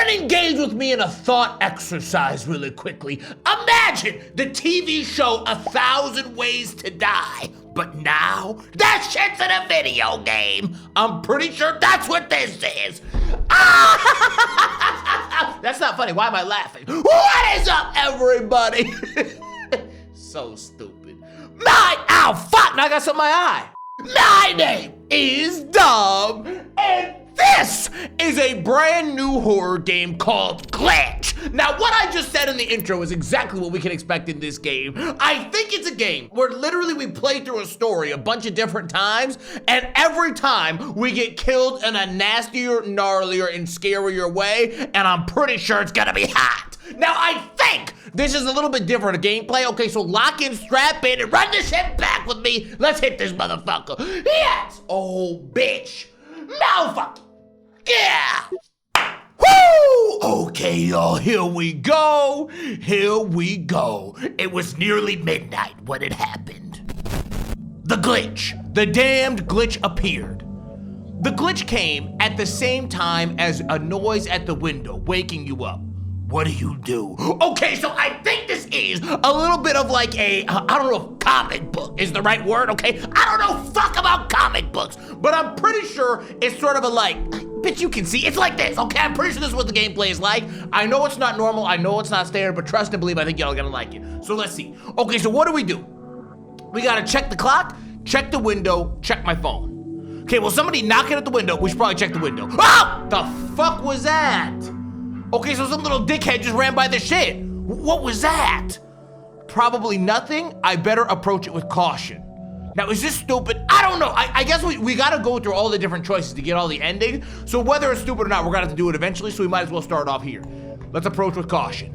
then engage with me in a thought exercise really quickly. Imagine the TV show 1,000 Ways to Die, but now that shit's in a video game. I'm pretty sure that's what this is. That's not funny. Why am I laughing? What is up, everybody? So stupid. Ow, fuck, now I got something in my eye. My name is Dom, and this is a brand new horror game called Glitch. Now, what I just said in the intro is exactly what we can expect in this game. I think it's a game where literally we play through a story a bunch of different times, and every time we get killed in a nastier, gnarlier, and scarier way, and I'm pretty sure it's gonna be hot. Now, I think this is a little bit different gameplay. Okay, so lock in, strap in, and run the shit back with me. Let's hit this motherfucker. Yes! Oh, bitch. Now fuck. Yeah! Woo! Okay, y'all, here we go. Here we go. It was nearly midnight when it happened. The glitch. The damned glitch appeared. The glitch came at the same time as a noise at the window, waking you up. What do you do? Okay, so I think this is a little bit of like a, I don't know if comic book is the right word, okay? I don't know fuck about comic books, but I'm pretty sure it's sort of a like, bitch, you can see, it's like this, okay? I'm pretty sure this is what the gameplay is like. I know it's not normal, I know it's not standard, but trust and believe, I think y'all are gonna like it. So let's see. Okay, so what do? We gotta check the clock, check the window, check my phone. Okay, well, somebody knocking at the window, we should probably check the window. Oh, the fuck was that? Okay, so some little dickhead just ran by the shit. What was that? Probably nothing. I better approach it with caution. Now, is this stupid? I don't know. I guess we gotta go through all the different choices to get all the endings. So whether it's stupid or not, we're gonna have to do it eventually, so we might as well start off here. Let's approach with caution.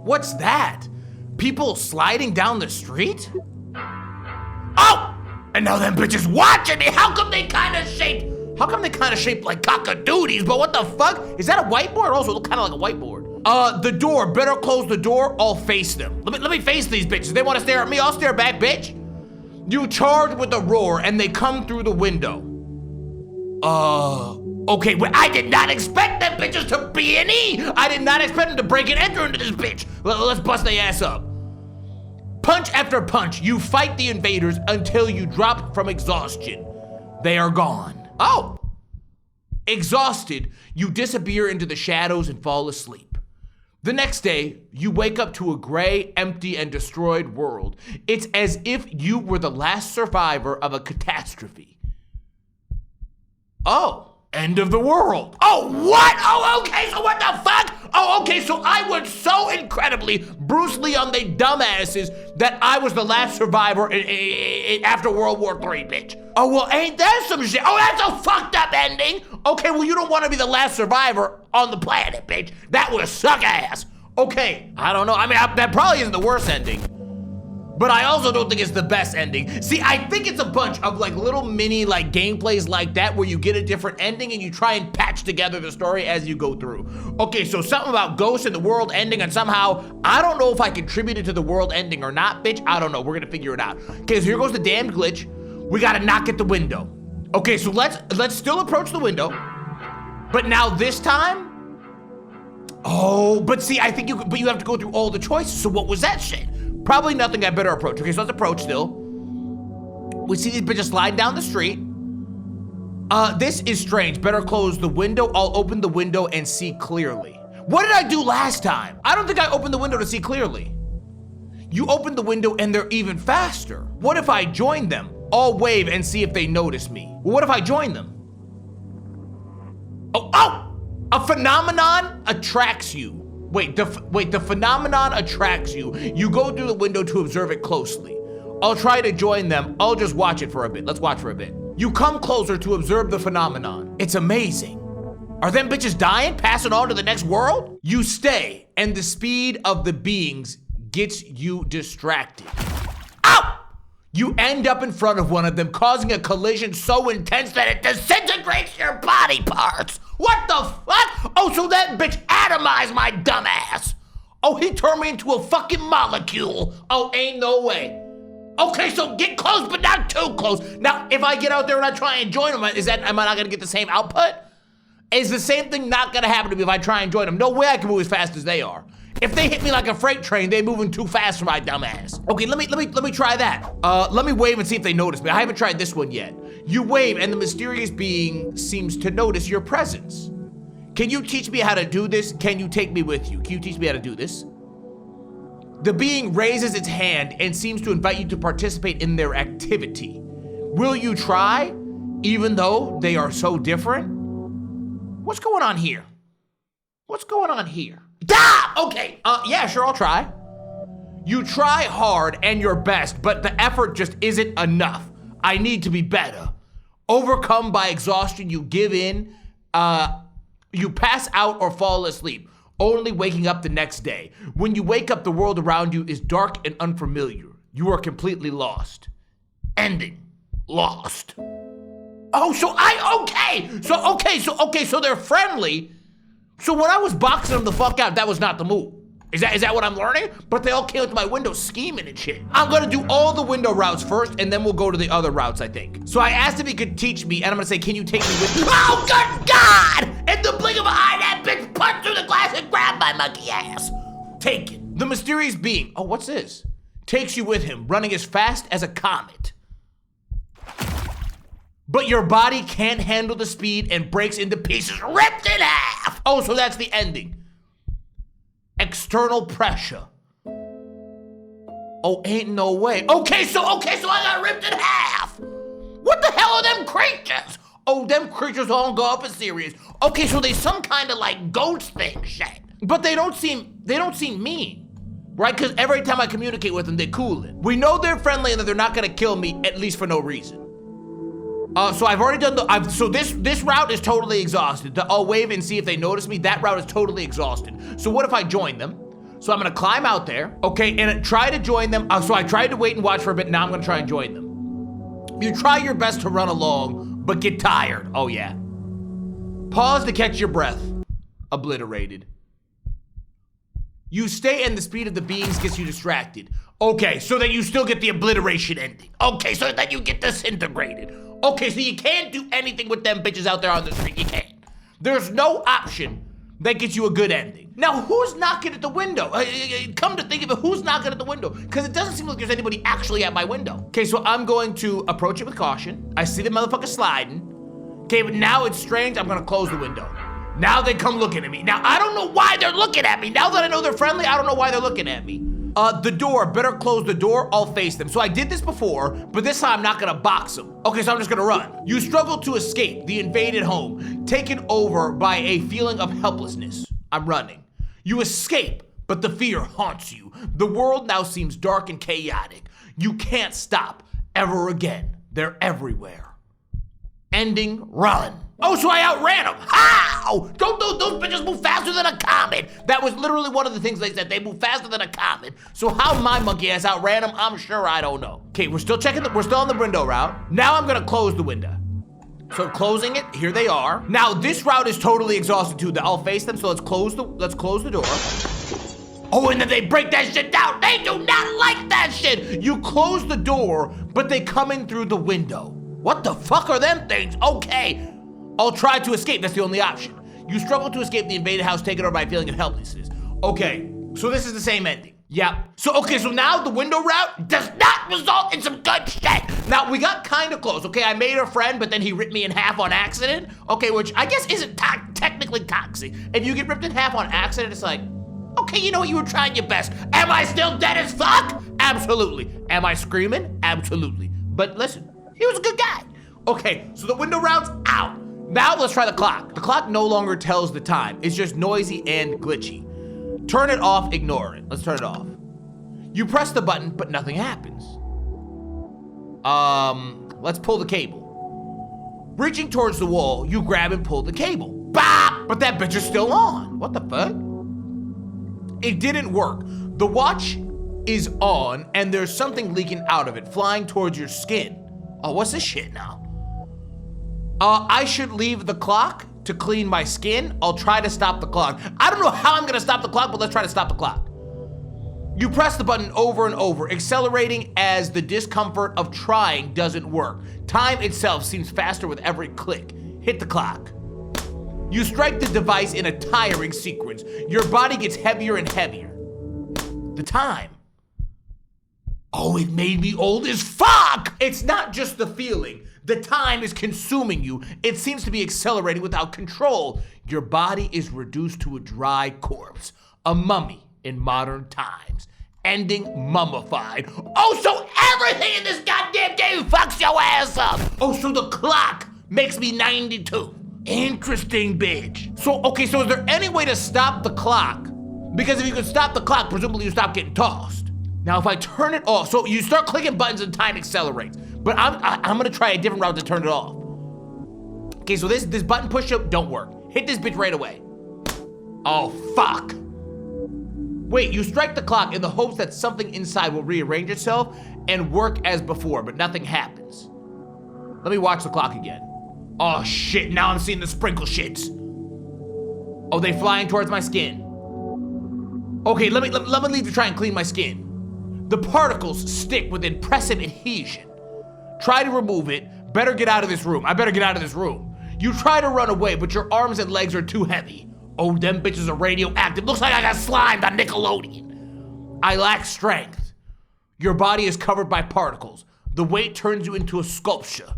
What's that? People sliding down the street? Oh! And now them bitches watching me. How come they kind of shaped like cock-a-doodies, but what the fuck? Is that a whiteboard? Also, it look kind of like a whiteboard. The door, better close the door, I'll face them. Let me face these bitches. They want to stare at me, I'll stare back, bitch. You charge with a roar, and they come through the window. Okay, well, I did not expect them bitches to be in E. I did not expect them to break and enter into this bitch. Let's bust their ass up. Punch after punch, you fight the invaders until you drop from exhaustion. They are gone. Oh! Exhausted, you disappear into the shadows and fall asleep. The next day, you wake up to a gray, empty, and destroyed world. It's as if you were the last survivor of a catastrophe. Oh, end of the world. Oh, what? Oh, okay, so what the fuck? Oh, okay, so I was so incredibly Bruce Lee on they dumbasses that I was the last survivor after World War III, bitch. Oh, well, ain't that some shit? Oh, that's a fucked up ending. Okay, well, you don't want to be the last survivor on the planet, bitch. That would suck ass. Okay, I don't know. I mean, that probably isn't the worst ending. But I also don't think it's the best ending. See, I think it's a bunch of like little mini like gameplays like that where you get a different ending and you try and patch together the story as you go through. Okay, so something about ghosts and the world ending, and somehow, I don't know if I contributed to the world ending or not, bitch. I don't know, we're gonna figure it out. Okay, so here goes the damned glitch. We gotta knock at the window. Okay, so let's still approach the window. But now this time, oh, but see, I think you have to go through all the choices. So what was that shit? Probably nothing. I better approach. Okay, so let's approach still. We see these bitches sliding down the street. This is strange. Better close the window. I'll open the window and see clearly. What did I do last time? I don't think I opened the window to see clearly. You open the window and they're even faster. What if I join them? I'll wave and see if they notice me. Well, what if I join them? Oh! A phenomenon attracts you. Wait, the phenomenon attracts you. You go through the window to observe it closely. I'll try to join them. I'll just watch it for a bit. Let's watch for a bit. You come closer to observe the phenomenon. It's amazing. Are them bitches dying, passing on to the next world? You stay, and the speed of the beings gets you distracted. Ow! You end up in front of one of them, causing a collision so intense that it disintegrates your body parts. What the fuck? Oh, so that bitch atomized my dumbass. Oh, he turned me into a fucking molecule. Oh, ain't no way. Okay, so get close, but not too close. Now, if I get out there and I try and join him, am I not gonna get the same output? Is the same thing not gonna happen to me if I try and join them? No way I can move as fast as they are. If they hit me like a freight train, they're moving too fast for my dumb ass. Okay, let me try that. Let me wave and see if they notice me. I haven't tried this one yet. You wave and the mysterious being seems to notice your presence. Can you teach me how to do this? Can you take me with you? Can you teach me how to do this? The being raises its hand and seems to invite you to participate in their activity. Will you try, even though they are so different? What's going on here? What's going on here? Ah! Okay, yeah, sure, I'll try. You try hard and your best, but the effort just isn't enough. I need to be better. Overcome by exhaustion, you give in, you pass out or fall asleep, only waking up the next day. When you wake up, the world around you is dark and unfamiliar. You are completely lost. Ending. Lost. Oh, so they're friendly. So when I was boxing them the fuck out, that was not the move. Is that what I'm learning? But they all came up to my window scheming and shit. I'm gonna do all the window routes first, and then we'll go to the other routes, I think. So I asked if he could teach me, and I'm gonna say, can you take me with you? Oh, good God! In the blink of an eye, that bitch punched through the glass and grabbed my monkey ass. Take it. The mysterious being, oh, what's this? Takes you with him, running as fast as a comet. But your body can't handle the speed and breaks into pieces, ripped in half. Oh, so that's the ending. External pressure. Oh, ain't no way. Okay, so I got ripped in half. What the hell are them creatures? Oh, them creatures all go up in serious. Okay, so they some kind of like ghost thing shit. But they don't seem mean, right? Because every time I communicate with them, they're coolin'. We know they're friendly and that they're not gonna kill me, at least for no reason. So I've already done so this route is totally exhausted. I'll wave and see if they notice me. That route is totally exhausted. So what if I join them? So I'm gonna climb out there, okay, and try to join them. So I tried to wait and watch for a bit, now I'm gonna try and join them. You try your best to run along, but get tired, oh yeah. Pause to catch your breath, obliterated. You stay and the speed of the beings gets you distracted. Okay, so then you still get the obliteration ending. Okay, so then you get disintegrated. Okay, so you can't do anything with them bitches out there on the street, you can't. There's no option that gets you a good ending. Now, who's knocking at the window? Come to think of it, who's knocking at the window? Because it doesn't seem like there's anybody actually at my window. Okay, so I'm going to approach it with caution. I see the motherfucker sliding. Okay, but now it's strange, I'm gonna close the window. Now they come looking at me. Now, I don't know why they're looking at me. Now that I know they're friendly, I don't know why they're looking at me. The door, better close the door, I'll face them. So I did this before, but this time I'm not gonna box them. Okay, so I'm just gonna run. You struggle to escape the invaded home, taken over by a feeling of helplessness. I'm running. You escape, but the fear haunts you. The world now seems dark and chaotic. You can't stop ever again. They're everywhere. Ending, run. Oh, so I outran them. How? Don't those bitches move faster than a comet? That was literally one of the things they said. They move faster than a comet. So how my monkey ass outran them, I'm sure I don't know. Okay, we're still on the window route. Now I'm gonna close the window. So closing it, here they are. Now this route is totally exhausted too. I'll face them, so let's close the door. Oh, and then they break that shit down. They do not like that shit. You close the door, but they come in through the window. What the fuck are them things? Okay. I'll try to escape, that's the only option. You struggle to escape the invaded house taken over by a feeling of helplessness. Okay, so this is the same ending. Yeah. So now the window route does not result in some good shit. Now, we got kind of close, okay? I made a friend, but then he ripped me in half on accident. Okay, which I guess isn't technically toxic. If you get ripped in half on accident, it's like, okay, you know what, you were trying your best. Am I still dead as fuck? Absolutely. Am I screaming? Absolutely. But listen, he was a good guy. Okay, so the window route's out. Now let's try the clock. The clock no longer tells the time. It's just noisy and glitchy. Turn it off, ignore it. Let's turn it off. You press the button, but nothing happens. Let's pull the cable. Reaching towards the wall, you grab and pull the cable. Bop! But that bitch is still on. What the fuck? It didn't work. The watch is on, and there's something leaking out of it, flying towards your skin. Oh, what's this shit now? I should leave the clock to clean my skin. I'll try to stop the clock. I don't know how I'm gonna stop the clock, but let's try to stop the clock. You press the button over and over, accelerating as the discomfort of trying doesn't work. Time itself seems faster with every click. Hit the clock. You strike the device in a tiring sequence. Your body gets heavier and heavier. The time. Oh, it made me old as fuck! It's not just the feeling. The time is consuming you. It seems to be accelerating without control. Your body is reduced to a dry corpse, a mummy in modern times, ending mummified. Oh, so everything in this goddamn game fucks your ass up. Oh, so the clock makes me 92. Interesting, bitch. So is there any way to stop the clock? Because if you can stop the clock, presumably you stop getting tossed. Now, if I turn it off, so you start clicking buttons and time accelerates. But I'm gonna try a different route to turn it off. Okay, so this button push-up don't work. Hit this bitch right away. Oh, fuck. Wait, you strike the clock in the hopes that something inside will rearrange itself and work as before, but nothing happens. Let me watch the clock again. Oh shit, now I'm seeing the sprinkle shits. Oh, they flying towards my skin. Okay, let me leave to try and clean my skin. The particles stick with impressive adhesion. Try to remove it. Better get out of this room. I better get out of this room. You try to run away, but your arms and legs are too heavy. Oh, them bitches are radioactive. Looks like I got slimed on Nickelodeon. I lack strength. Your body is covered by particles. The weight turns you into a sculpture.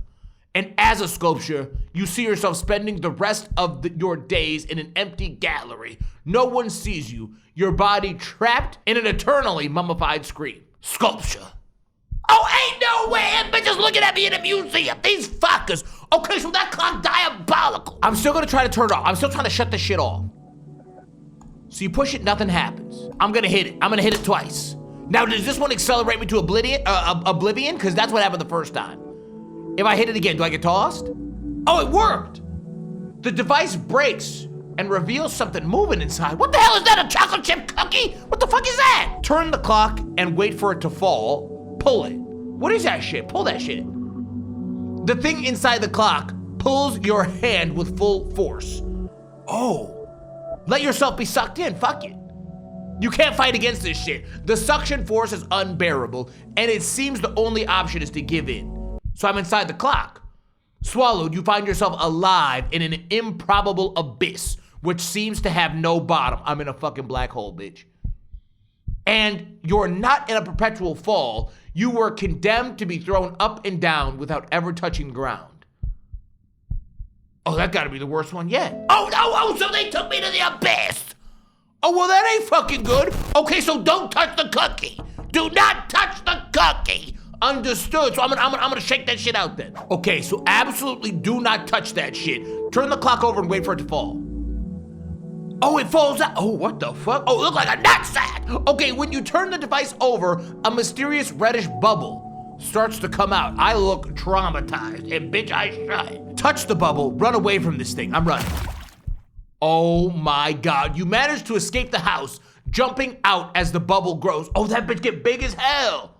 And as a sculpture, you see yourself spending the rest of your days in an empty gallery. No one sees you. Your body trapped in an eternally mummified screen. Sculpture. Oh, ain't no way! That bitch is looking at me in a museum. These fuckers. Okay, so that clock diabolical. I'm still gonna try to turn it off. I'm still trying to shut this shit off. So you push it, nothing happens. I'm gonna hit it. I'm gonna hit it twice. Now, does this one accelerate me to oblivion? Because that's what happened the first time. If I hit it again, do I get tossed? Oh, it worked! The device breaks and reveals something moving inside. What the hell is that, a chocolate chip cookie? What the fuck is that? Turn the clock and wait for it to fall. Pull it. What is that shit? Pull that shit. The thing inside the clock pulls your hand with full force. Oh. Let yourself be sucked in, fuck it. You can't fight against this shit. The suction force is unbearable, and it seems the only option is to give in. So I'm inside the clock. Swallowed, you find yourself alive in an improbable abyss, which seems to have no bottom. I'm in a fucking black hole, bitch. And you're not in a perpetual fall. You were condemned to be thrown up and down without ever touching the ground. Oh, that gotta be the worst one yet. Oh, so they took me to the abyss. Oh, well, that ain't fucking good. Okay, so don't touch the cookie. Do not touch the cookie. Understood. So I'm gonna shake that shit out then. Okay, so absolutely do not touch that shit. Turn the clock over and wait for it to fall. Oh, it falls out. Oh, what the fuck? Oh, it looks like a nutsack. Okay, when you turn the device over, a mysterious reddish bubble starts to come out. I look traumatized, and bitch, I should. Touch the bubble, run away from this thing. I'm running. Oh my God, you managed to escape the house, jumping out as the bubble grows. Oh, that bitch get big as hell.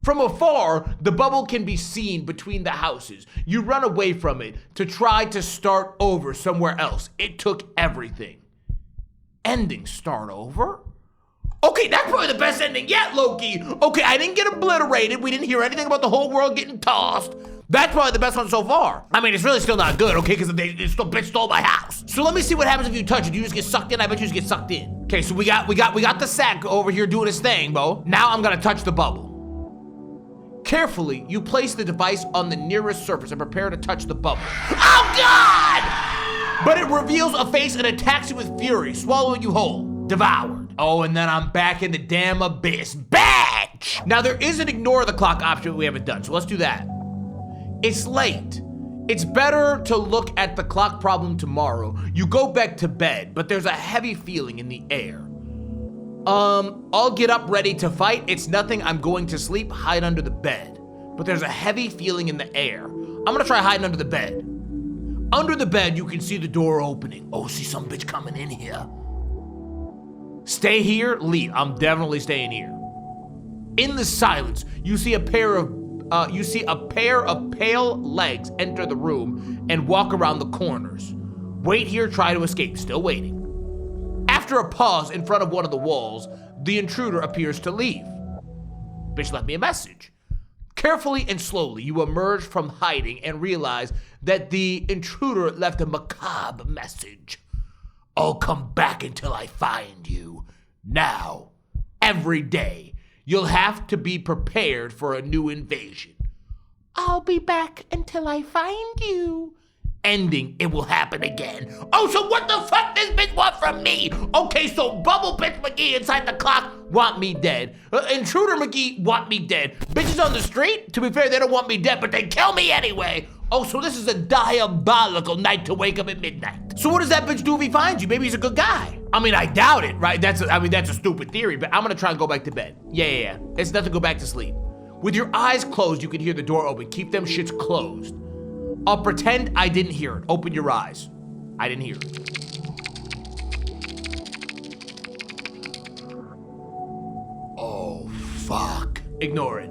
From afar, the bubble can be seen between the houses. You run away from it to try to start over somewhere else. It took everything. Ending start over? Okay, that's probably the best ending yet, Loki. Okay, I didn't get obliterated. We didn't hear anything about the whole world getting tossed. That's probably the best one so far. I mean, it's really still not good, okay, because the bitch stole my house. So let me see what happens if you touch it. Do you just get sucked in? I bet you just get sucked in. Okay, so we got the sack over here doing his thing, Bo. Now I'm gonna touch the bubble. Carefully, you place the device on the nearest surface and prepare to touch the bubble. Oh God! But it reveals a face and attacks you with fury, swallowing you whole, devoured. Oh, and then I'm back in the damn abyss. Batch! Now there is an ignore the clock option we haven't done, so let's do that. It's late. It's better to look at the clock problem tomorrow. You go back to bed, but there's a heavy feeling in the air. I'll get up ready to fight. It's nothing. I'm going to sleep, hide under the bed. But there's a heavy feeling in the air. I'm gonna try hiding under the bed. Under the bed, you can see the door opening. Oh, see some bitch coming in here. Stay here, leave. I'm definitely staying here. In the silence, you see a pair of pale legs enter the room and walk around the corners. Wait here, try to escape. Still waiting. After a pause in front of one of the walls, the intruder appears to leave. Bitch left me a message. Carefully and slowly, you emerge from hiding and realize that the intruder left a macabre message. I'll come back until I find you. Now, every day, you'll have to be prepared for a new invasion. I'll be back until I find you. Ending, it will happen again. Oh, so what the fuck this bitch want from me? Okay, so Bubble Bitch McGee inside the clock want me dead. Intruder McGee want me dead. Bitches on the street, to be fair, they don't want me dead, but they kill me anyway. Oh, so this is a diabolical night to wake up at midnight. So what does that bitch do if he finds you? Maybe he's a good guy. I mean, I doubt it, right? That's a stupid theory, but I'm gonna try and go back to bed. Yeah. It's nothing to go back to sleep. With your eyes closed, you can hear the door open. Keep them shits closed. I'll pretend I didn't hear it. Open your eyes. I didn't hear it. Oh, fuck. Ignore it.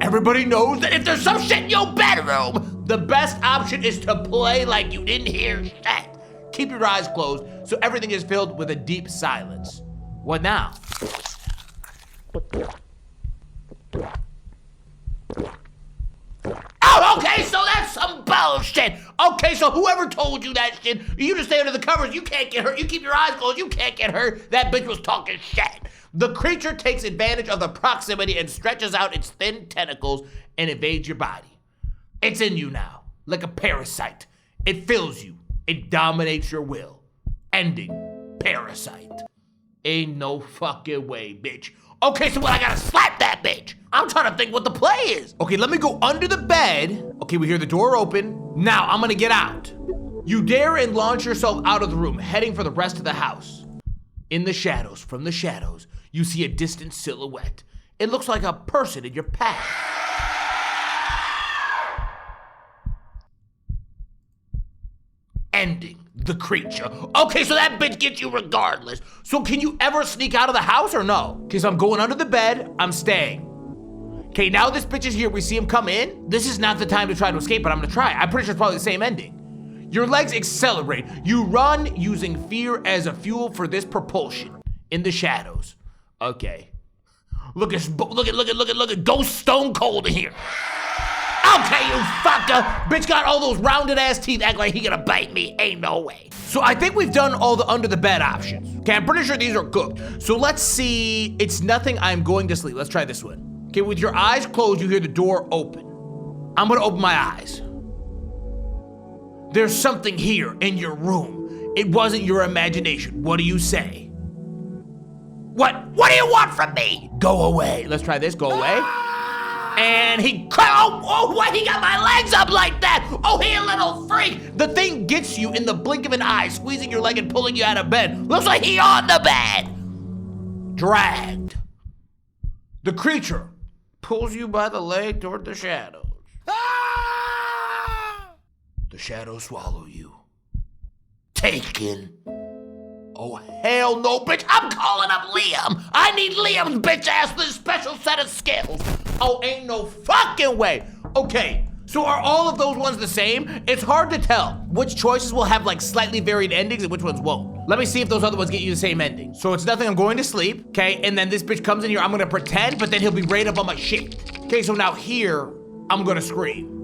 Everybody knows that if there's some shit in your bedroom, the best option is to play like you didn't hear shit. Keep your eyes closed so everything is filled with a deep silence. What now? Oh, okay, so that's some bullshit. Okay, so whoever told you that shit, you just stay under the covers, you can't get hurt. You keep your eyes closed, you can't get hurt. That bitch was talking shit. The creature takes advantage of the proximity and stretches out its thin tentacles and invades your body. It's in you now, like a parasite. It fills you. It dominates your will. Ending. Parasite. Ain't no fucking way, bitch. Okay, so what, I gotta slap that bitch? I'm trying to think what the play is. Okay, let me go under the bed. Okay, we hear the door open. Now, I'm gonna get out. You dare and launch yourself out of the room, heading for the rest of the house. In the shadows, from the shadows, you see a distant silhouette. It looks like a person in your path. Ending. The creature. Okay, so that bitch gets you regardless. So can you ever sneak out of the house or no? Because I'm going under the bed, I'm staying. Okay, now this bitch is here, we see him come in. This is not the time to try to escape, but I'm gonna try. I'm pretty sure it's probably the same ending. Your legs accelerate. You run using fear as a fuel for this propulsion. In the shadows. Okay. Look at Ghost Stone Cold in here. Okay, you fucker! Bitch got all those rounded ass teeth, act like he gonna bite me. Ain't no way. So I think we've done all the under the bed options. Okay, I'm pretty sure these are cooked. So let's see. It's nothing, I'm going to sleep. Let's try this one. Okay, with your eyes closed, you hear the door open. I'm gonna open my eyes. There's something here in your room. It wasn't your imagination. What do you say? What do you want from me? Go away. Let's try this, go away. And he, why he got my legs up like that? Oh, he a little freak. The thing gets you in the blink of an eye, squeezing your leg and pulling you out of bed. Looks like he on the bed. Dragged. The creature pulls you by the leg toward the shadows. The shadows swallow you. Taken. Oh, hell no, bitch. I'm calling up Liam. I need Liam's bitch ass with a special set of skills. Oh, ain't no fucking way. Okay, so are all of those ones the same? It's hard to tell which choices will have like slightly varied endings and which ones won't. Let me see if those other ones get you the same ending. So it's nothing, I'm going to sleep, okay? And then this bitch comes in here, I'm gonna pretend, but then he'll be right up on my shit. Okay, so now here, I'm gonna scream.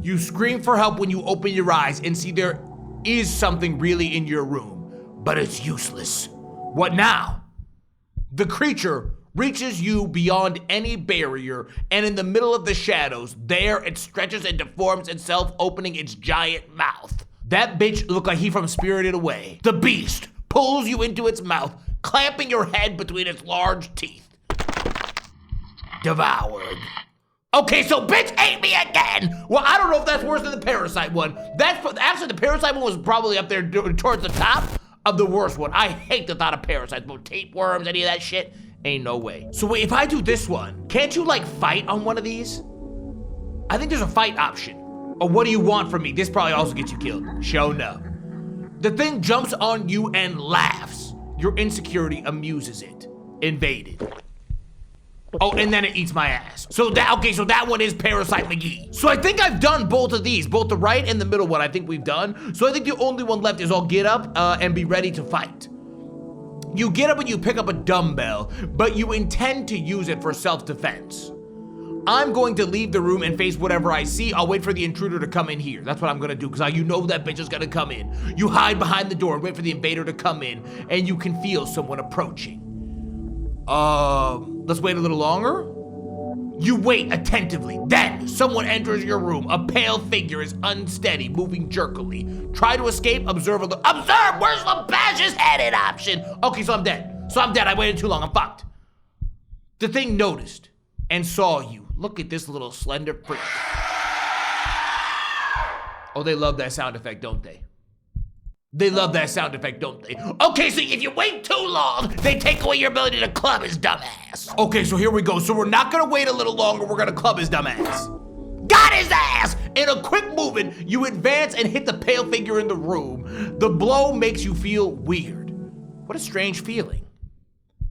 You scream for help when you open your eyes and see there is something really in your room, but it's useless. What now? The creature reaches you beyond any barrier, and in the middle of the shadows, there it stretches and deforms itself, opening its giant mouth. That bitch looked like he from Spirited Away. The beast pulls you into its mouth, clamping your head between its large teeth. Devoured. Okay, so bitch ate me again. Well, I don't know if that's worse than the parasite one. Actually, the parasite one was probably up there towards the top of the worst one. I hate the thought of parasites, but tapeworms, any of that shit, ain't no way. So wait, if I do this one, can't you like fight on one of these? I think there's a fight option. Or what do you want from me? This probably also gets you killed. Show no. The thing jumps on you and laughs. Your insecurity amuses it. Invaded. Oh, and then it eats my ass. So that one is Parasite McGee. So I think I've done both of these, both the right and the middle one I think we've done. So I think the only one left is I'll get up and be ready to fight. You get up and you pick up a dumbbell, but you intend to use it for self-defense. I'm going to leave the room and face whatever I see. I'll wait for the intruder to come in here. That's what I'm gonna do, because you know that bitch is gonna come in. You hide behind the door and wait for the invader to come in, and you can feel someone approaching. Let's wait a little longer. You wait attentively. Then someone enters your room. A pale figure is unsteady, moving jerkily. Try to escape. Observe. Where's Lepash's headed option? Okay, so I'm dead. I waited too long. I'm fucked. The thing noticed and saw you. Look at this little slender freak. Oh, they love that sound effect, don't they? They love that sound effect, don't they? Okay, so if you wait too long, they take away your ability to club his dumbass. Okay, so here we go. So we're not gonna wait a little longer, we're gonna club his dumbass. Got his ass! In a quick movement, you advance and hit the pale figure in the room. The blow makes you feel weird. What a strange feeling.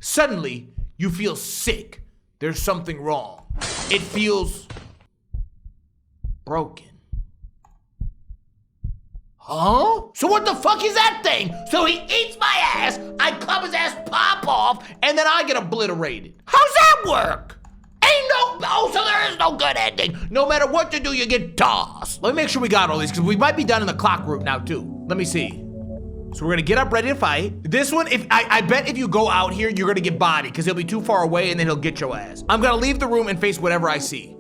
Suddenly, you feel sick. There's something wrong. It feels broken. Huh? So what the fuck is that thing? So he eats my ass, I club his ass, pop off, and then I get obliterated. How's that work? So there is no good ending. No matter what you do, you get tossed. Let me make sure we got all these, because we might be done in the clock route now too. Let me see. So we're gonna get up ready to fight. This one, I bet if you go out here, you're gonna get bodied, because he'll be too far away and then he'll get your ass. I'm gonna leave the room and face whatever I see.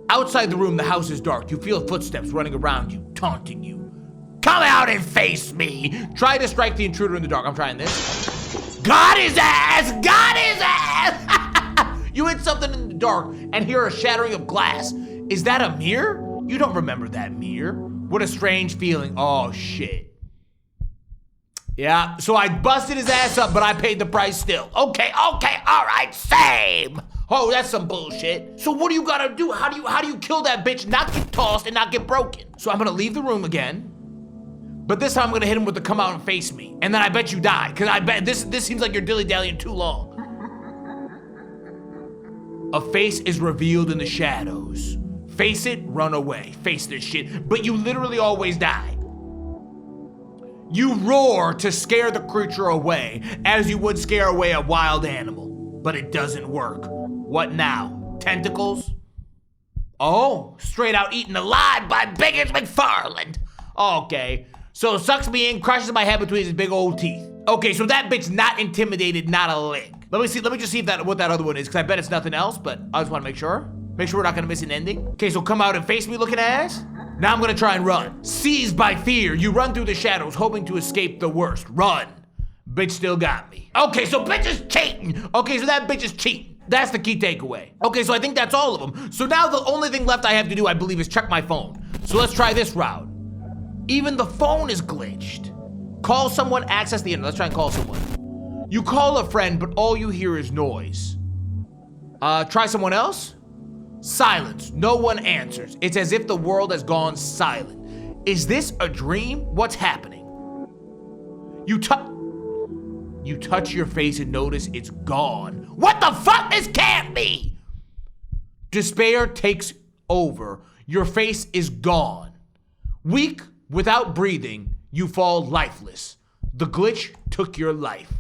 Outside the room, the house is dark. You feel footsteps running around you, taunting you. Come out and face me. Try to strike the intruder in the dark. I'm trying this. Got his ass! Got his ass! You hit something in the dark and hear a shattering of glass. Is that a mirror? You don't remember that mirror. What a strange feeling. Oh, shit. Yeah, so I busted his ass up, but I paid the price still. Okay, all right, same. Oh, that's some bullshit. So what do you gotta do? How do you kill that bitch, not get tossed and not get broken? So I'm gonna leave the room again. But this time I'm gonna hit him with the come out and face me. And then I bet you die, because I bet this seems like you're dilly-dallying too long. A face is revealed in the shadows. Face it, run away. Face this shit. But you literally always die. You roar to scare the creature away, as you would scare away a wild animal. But it doesn't work. What now? Tentacles? Oh, straight out eaten alive by Biggins McFarland. Okay. So sucks me in, crushes my head between his big old teeth. Okay, so that bitch not intimidated, not a lick. Let me just see what that other one is, because I bet it's nothing else, but I just want to make sure. Make sure we're not gonna miss an ending. Okay, so come out and face me looking ass. Now I'm gonna try and run. Seized by fear, you run through the shadows, hoping to escape the worst. Run. Bitch still got me. Okay, so bitch is cheating. Okay, so that bitch is cheating. That's the key takeaway. Okay, so I think that's all of them. So now the only thing left I have to do, I believe, is check my phone. So let's try this route. Even the phone is glitched. Call someone, access the internet. Let's try and call someone. You call a friend, but all you hear is noise. Try someone else? Silence. No one answers. It's as if the world has gone silent. Is this a dream? What's happening? You touch your face and notice it's gone. What the fuck? This can't be! Despair takes over. Your face is gone. Weak, without breathing, you fall lifeless. The glitch took your life.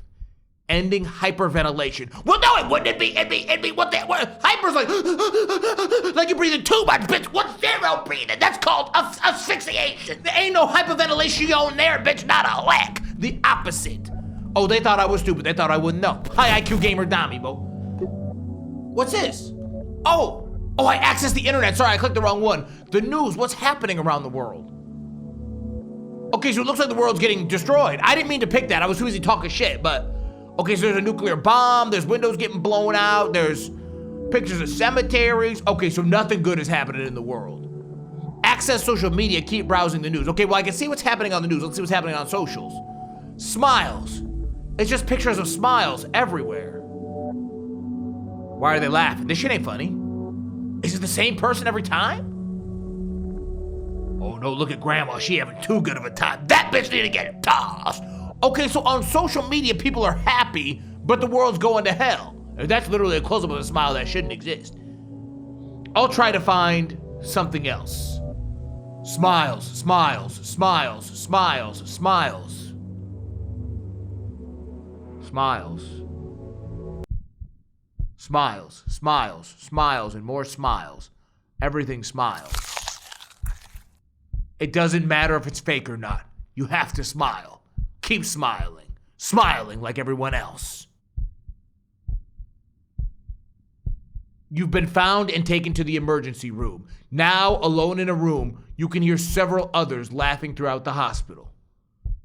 Ending hyperventilation. Well, no, it wouldn't. It'd be what hyper's like you're breathing too much, bitch. What's zero breathing? That's called asphyxiation. There ain't no hyperventilation on there, bitch, not a lick. The opposite. Oh, they thought I was stupid. They thought I wouldn't know. High IQ gamer Dami, bo. What's this? Oh, I accessed the internet. Sorry, I clicked the wrong one. The news, what's happening around the world? Okay, so it looks like the world's getting destroyed. I didn't mean to pick that. I was too busy talking shit, but... Okay, so there's a nuclear bomb, there's windows getting blown out, there's pictures of cemeteries. Okay, so nothing good is happening in the world. Access social media, keep browsing the news. Okay, well, I can see what's happening on the news. Let's see what's happening on socials. Smiles. It's just pictures of smiles everywhere. Why are they laughing? This shit ain't funny. Is it the same person every time? Oh no, look at grandma, she having too good of a time. That bitch need to get tossed. Okay, so on social media, people are happy, but the world's going to hell. That's literally a close-up of a smile that shouldn't exist. I'll try to find something else. Smiles, smiles, smiles, smiles, smiles. Smiles. Smiles, smiles, smiles, and more smiles. Everything smiles. It doesn't matter if it's fake or not. You have to smile. Keep smiling. Smiling like everyone else. You've been found and taken to the emergency room. Now, alone in a room, you can hear several others laughing throughout the hospital.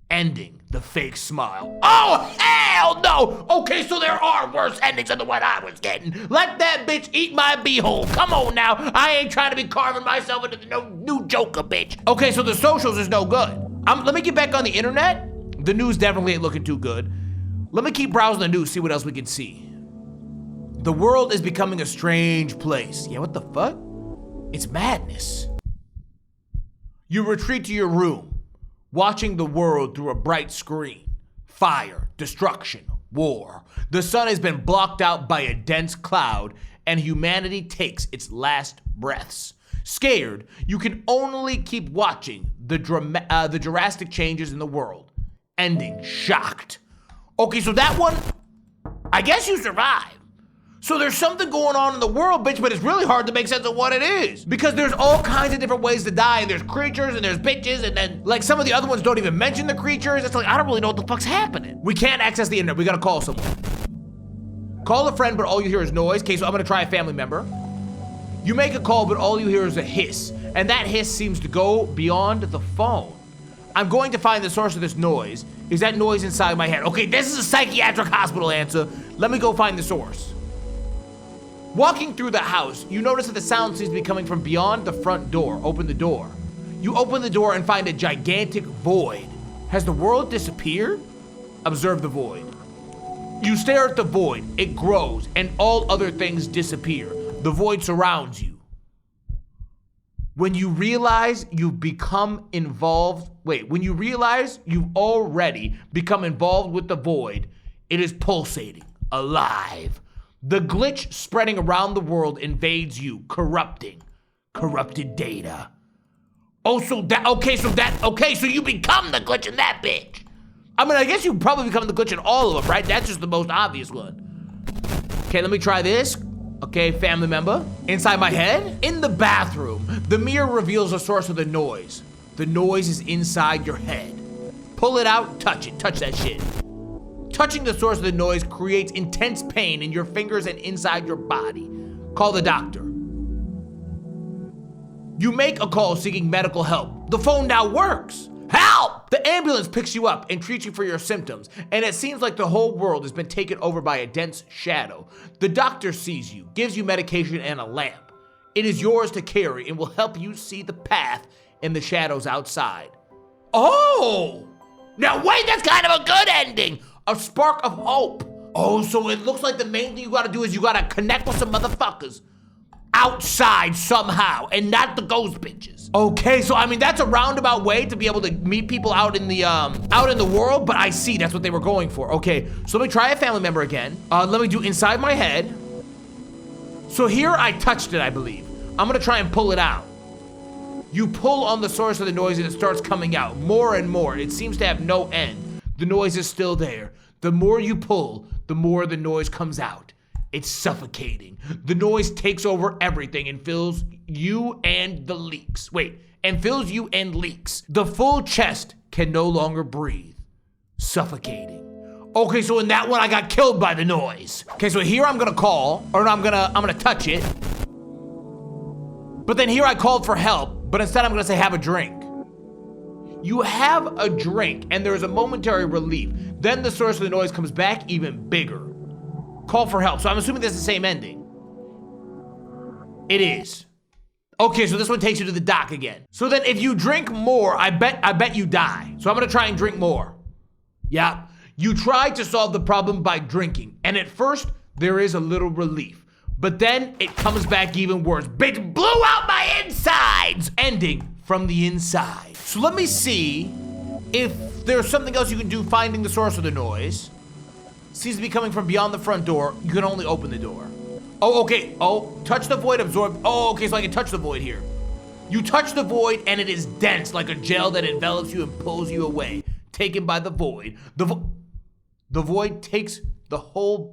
Ending the fake smile. Oh, hell no! Okay, so there are worse endings than the one I was getting. Let that bitch eat my beehole. Come on now. I ain't trying to be carving myself into the new Joker, bitch. Okay, so the socials is no good. Let me get back on the internet. The news definitely ain't looking too good. Let me keep browsing the news, see what else we can see. The world is becoming a strange place. Yeah, what the fuck? It's madness. You retreat to your room, watching the world through a bright screen. Fire, destruction, war. The sun has been blocked out by a dense cloud, and humanity takes its last breaths. Scared, you can only keep watching the drastic changes in the world. Ending shocked. Okay, so that one, I guess you survived. So there's something going on in the world, bitch, but it's really hard to make sense of what it is. Because there's all kinds of different ways to die, and there's creatures, and there's bitches, and then, like, some of the other ones don't even mention the creatures. It's like, I don't really know what the fuck's happening. We can't access the internet. We gotta call someone. Call a friend, but all you hear is noise. Okay, so I'm gonna try a family member. You make a call, but all you hear is a hiss, and that hiss seems to go beyond the phone. I'm going to find the source of this noise. Is that noise inside my head? Okay, this is a psychiatric hospital answer. Let me go find the source. Walking through the house, you notice that the sound seems to be coming from beyond the front door. Open the door. You open the door and find a gigantic void. Has the world disappeared? Observe the void. You stare at the void. It grows, and all other things disappear. The void surrounds you. When you realize you've become involved, when you realize you've already become involved with the void, it is pulsating, alive. The glitch spreading around the world invades you, corrupted data. So you become the glitch in that bitch. I mean, I guess you probably become the glitch in all of them, right? That's just the most obvious one. Okay, let me try this. Okay, family member. Inside my head, in the bathroom, the mirror reveals the source of the noise. The noise is inside your head. Pull it out, touch it, touch that shit. Touching the source of the noise creates intense pain in your fingers and inside your body. Call the doctor. You make a call seeking medical help. The phone now works. Help! The ambulance picks you up and treats you for your symptoms, and it seems like the whole world has been taken over by a dense shadow. The doctor sees you, gives you medication and a lamp. It is yours to carry and will help you see the path in the shadows outside. Oh! Now wait, that's kind of a good ending! A spark of hope. Oh, so it looks like the main thing you gotta do is you gotta connect with some motherfuckers outside somehow, and not the ghost bitches. Okay, so I mean that's a roundabout way to be able to meet people out in the world, but I see that's what they were going for. Okay, so let me try a family member again. Let me do inside my head. So here I touched it, I believe. I'm gonna try and pull it out. You pull on the source of the noise and it starts coming out more and more. It seems to have no end. The noise is still there. The more you pull, the more the noise comes out. It's suffocating. The noise takes over everything and fills you and leaks. The full chest can no longer breathe. Suffocating. Okay, so in that one, I got killed by the noise. Okay, so here I'm gonna call, or no, I'm gonna touch it. But then here I called for help, but instead I'm gonna say have a drink. You have a drink, and there's a momentary relief. Then the source of the noise comes back even bigger. Call for help. So I'm assuming that's the same ending. It is. Okay, so this one takes you to the dock again. So then if you drink more, I bet you die. So I'm gonna try and drink more. Yeah. You try to solve the problem by drinking, and at first there is a little relief, but then it comes back even worse. Bitch blew out my insides! Ending from the inside. So let me see if there's something else you can do finding the source of the noise. Seems to be coming from beyond the front door. You can only open the door. Oh, okay. Oh, touch the void, absorb. Oh, okay, so I can touch the void here. You touch the void and it is dense like a gel that envelops you and pulls you away. Taken by the void. The void takes the whole,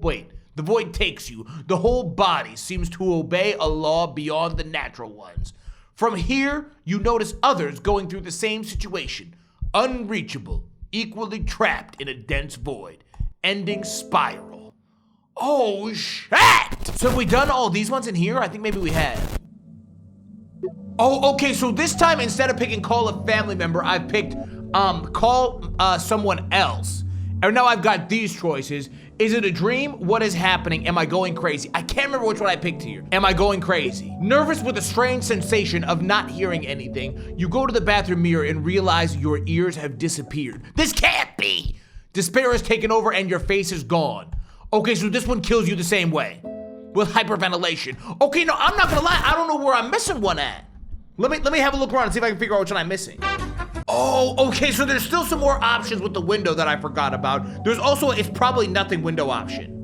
the void takes you. The whole body seems to obey a law beyond the natural ones. From here, you notice others going through the same situation. Unreachable, equally trapped in a dense void. Ending spiral. Oh, shit! So have we done all these ones in here? I think maybe we have. Oh, okay, so this time, instead of picking call a family member, I picked call someone else. And now I've got these choices. Is it a dream? What is happening? Am I going crazy? I can't remember which one I picked here. Am I going crazy? Nervous with a strange sensation of not hearing anything, you go to the bathroom mirror and realize your ears have disappeared. This can't be! Despair has taken over and your face is gone. Okay, so this one kills you the same way. With hyperventilation. Okay, no, I'm not gonna lie. I don't know where I'm missing one at. Let me have a look around and see if I can figure out which one I'm missing. Oh, okay, so there's still some more options with the window that I forgot about. There's also, it's probably nothing window option.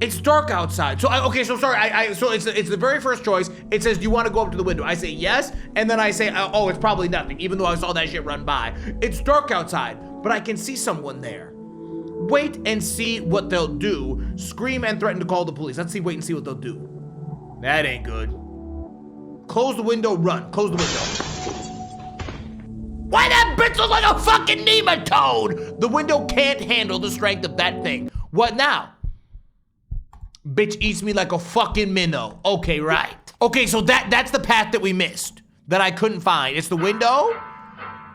It's dark outside. So, okay, so sorry, so it's the very first choice. It says, do you want to go up to the window? I say yes, and then I say, oh, it's probably nothing, even though I saw that shit run by. It's dark outside, but I can see someone there. Wait and see what they'll do. Scream and threaten to call the police. Let's see, wait and see what they'll do. That ain't good. Close the window, run. Close the window. Why that bitch look like a fucking nematode? The window can't handle the strength of that thing. What now? Bitch eats me like a fucking minnow. Okay, right. Okay, so that's the path that we missed. That I couldn't find. It's the window,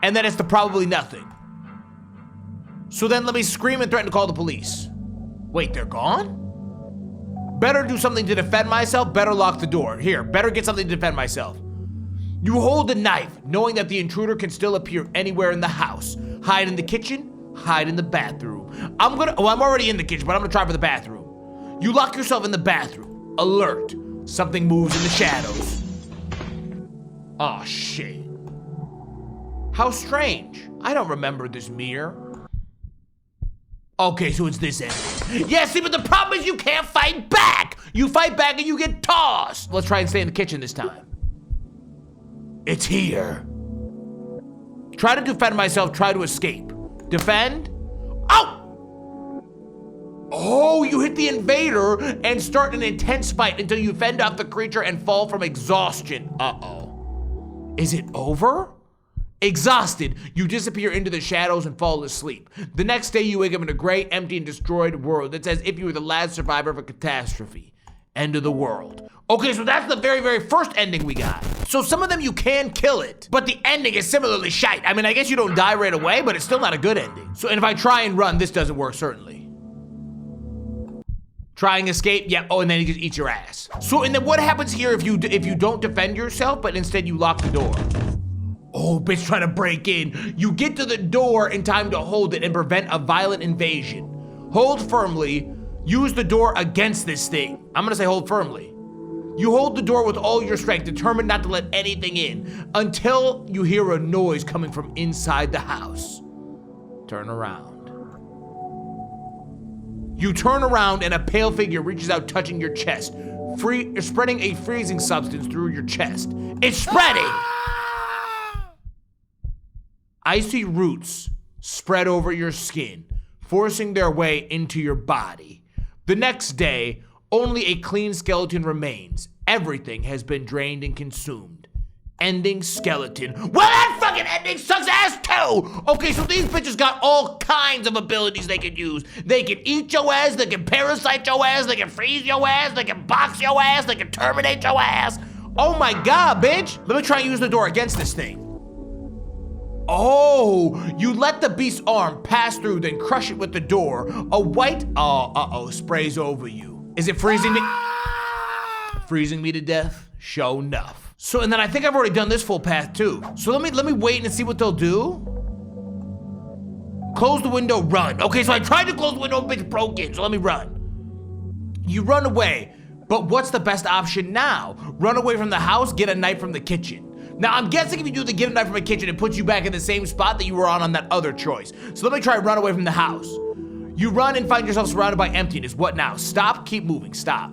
and then it's the probably nothing. So then let me scream and threaten to call the police. Wait, they're gone? Better do something to defend myself, better lock the door. Here, better get something to defend myself. You hold the knife, knowing that the intruder can still appear anywhere in the house. Hide in the kitchen, hide in the bathroom. I'm already in the kitchen, but I'm gonna try for the bathroom. You lock yourself in the bathroom. Alert, something moves in the shadows. Aw, shit. How strange. I don't remember this mirror. Okay, so it's this end. Yeah, see, but the problem is you can't fight back. You fight back and you get tossed. Let's try and stay in the kitchen this time. It's here. Try to defend myself, try to escape. Defend. Oh! Oh, you hit the invader and start an intense fight until you fend off the creature and fall from exhaustion. Uh-oh. Is it over? Exhausted, you disappear into the shadows and fall asleep. The next day, you wake up in a gray, empty, and destroyed world. It's as if you were the last survivor of a catastrophe. End of the world. Okay, so that's the very, very first ending we got. So some of them you can kill it, but the ending is similarly shite. I mean, I guess you don't die right away, but it's still not a good ending. So, and if I try and run, this doesn't work, certainly. Try and escape, yeah, oh, and then he just eats your ass. So, and then what happens here if you don't defend yourself, but instead you lock the door? Oh, bitch trying to break in. You get to the door in time to hold it and prevent a violent invasion. Hold firmly. Use the door against this thing. I'm gonna say hold firmly. You hold the door with all your strength, determined not to let anything in, until you hear a noise coming from inside the house. Turn around. You turn around and a pale figure reaches out, touching your chest, spreading a freezing substance through your chest. It's spreading! Icy roots spread over your skin, forcing their way into your body. The next day, only a clean skeleton remains. Everything has been drained and consumed. Ending skeleton. Well, that fucking ending sucks ass too! Okay, so these bitches got all kinds of abilities they can use. They can eat your ass, they can parasite your ass, they can freeze your ass, they can box your ass, they can terminate your ass. Oh my god, bitch! Let me try and use the door against this thing. Oh, you let the beast's arm pass through, then crush it with the door. A white, sprays over you. Is it freezing me? Freezing me to death? Sure enough. So, and then I think I've already done this full path too. So let me wait and see what they'll do. Close the window, run. Okay, so I tried to close the window, bitch broke in, so let me run. You run away, but what's the best option now? Run away from the house, get a knife from the kitchen. Now, I'm guessing if you do the get a knife from a kitchen, it puts you back in the same spot that you were on that other choice. So let me try run away from the house. You run and find yourself surrounded by emptiness. What now? Stop, keep moving, stop.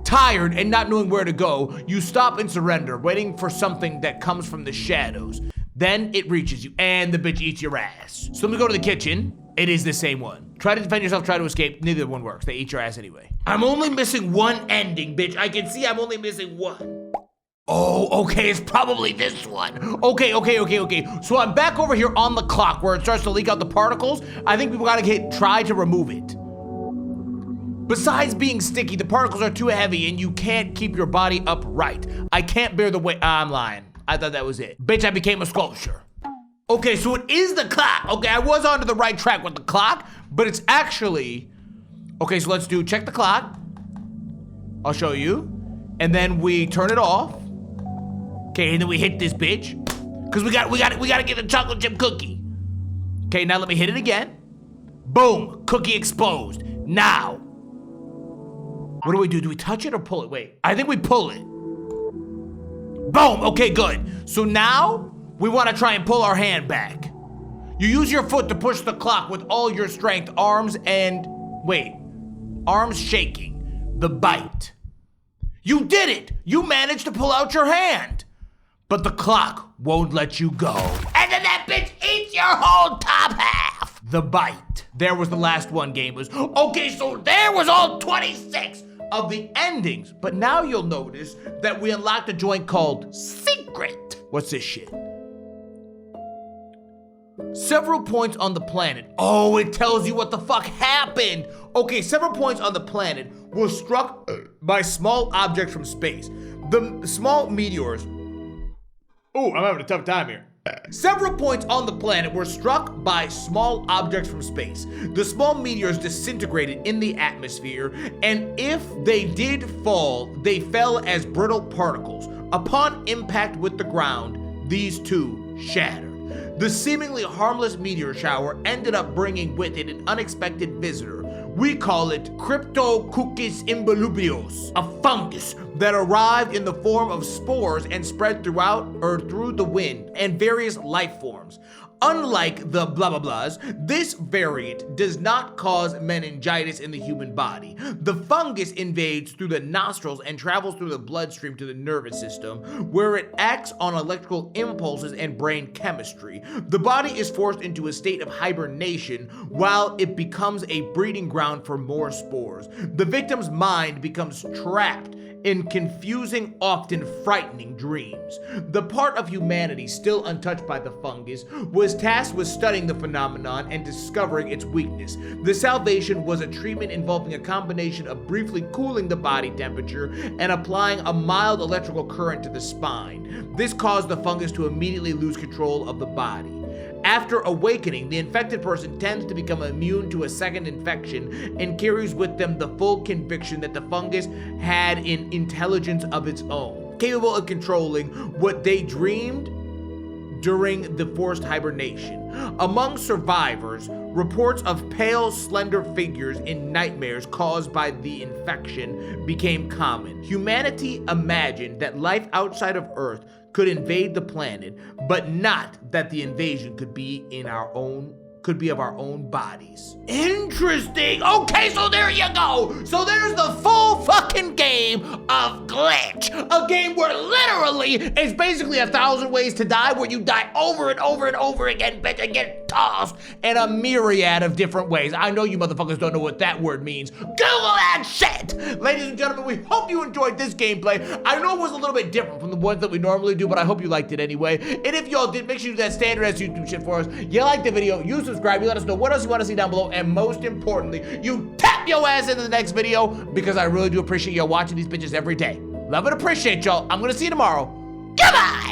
Tired and not knowing where to go, you stop and surrender, waiting for something that comes from the shadows. Then it reaches you, and the bitch eats your ass. So let me go to the kitchen. It is the same one. Try to defend yourself, try to escape. Neither one works. They eat your ass anyway. I'm only missing one ending, bitch. I can see I'm only missing one. Oh, okay, it's probably this one. Okay. So I'm back over here on the clock where it starts to leak out the particles. I think we've got to try to remove it. Besides being sticky, the particles are too heavy and you can't keep your body upright. I can't bear the weight. I'm lying. I thought that was it. Bitch, I became a sculpture. Okay, so it is the clock. Okay, I was onto the right track with the clock, but it's actually... Okay, so let's check the clock. I'll show you. And then we turn it off. Okay, and then we hit this bitch. Because we gotta get the chocolate chip cookie. Okay, now let me hit it again. Boom, cookie exposed. Now. What do we do? Do we touch it or pull it? Wait, I think we pull it. Boom, okay, good. So now, we wanna try and pull our hand back. You use your foot to push the clock with all your strength, arms shaking. The bite. You did it! You managed to pull out your hand! But the clock won't let you go. And then that bitch eats your whole top half! The bite. There was the last one, gamers. Okay, so there was all 26 of the endings. But now you'll notice that we unlocked a joint called Secret. What's this shit? Several points on the planet. Oh, it tells you what the fuck happened. Okay, several points on the planet were struck by small objects from space. The small meteors. Oh, I'm having a tough time here. Several points on the planet were struck by small objects from space. The small meteors disintegrated in the atmosphere, and if they did fall, they fell as brittle particles. Upon impact with the ground, these too shattered. The seemingly harmless meteor shower ended up bringing with it an unexpected visitor. We call it Cryptococcus imbelubrios, a fungus that arrived in the form of spores and spread through the wind and various life forms. Unlike the blah blah blahs, this variant does not cause meningitis in the human body. The fungus invades through the nostrils and travels through the bloodstream to the nervous system, where it acts on electrical impulses and brain chemistry. The body is forced into a state of hibernation while it becomes a breeding ground for more spores. The victim's mind becomes trapped in confusing, often frightening dreams. The part of humanity still untouched by the fungus was tasked with studying the phenomenon and discovering its weakness. The salvation was a treatment involving a combination of briefly cooling the body temperature and applying a mild electrical current to the spine. This caused the fungus to immediately lose control of the body. After awakening, the infected person tends to become immune to a second infection and carries with them the full conviction that the fungus had an intelligence of its own, capable of controlling what they dreamed during the forced hibernation. Among survivors, reports of pale, slender figures in nightmares caused by the infection became common. Humanity imagined that life outside of Earth could invade the planet, but not that the invasion could be of our own bodies. Interesting. Okay, so there you go. So there's the full fucking game of Glitch. A game where literally it's basically 1,000 ways to die, where you die over and over and over again, bitch, and get tossed in a myriad of different ways. I know you motherfuckers don't know what that word means. Google that shit. Ladies and gentlemen, we hope you enjoyed this gameplay. I know it was a little bit different from the ones that we normally do, but I hope you liked it anyway. And if y'all did, make sure you do that standard ass YouTube shit for us. You like the video, you subscribe, you let us know what else you want to see down below, and most importantly, you tap your ass into the next video, because I really do appreciate y'all watching these bitches every day. Love and appreciate y'all. I'm gonna see you tomorrow. Goodbye!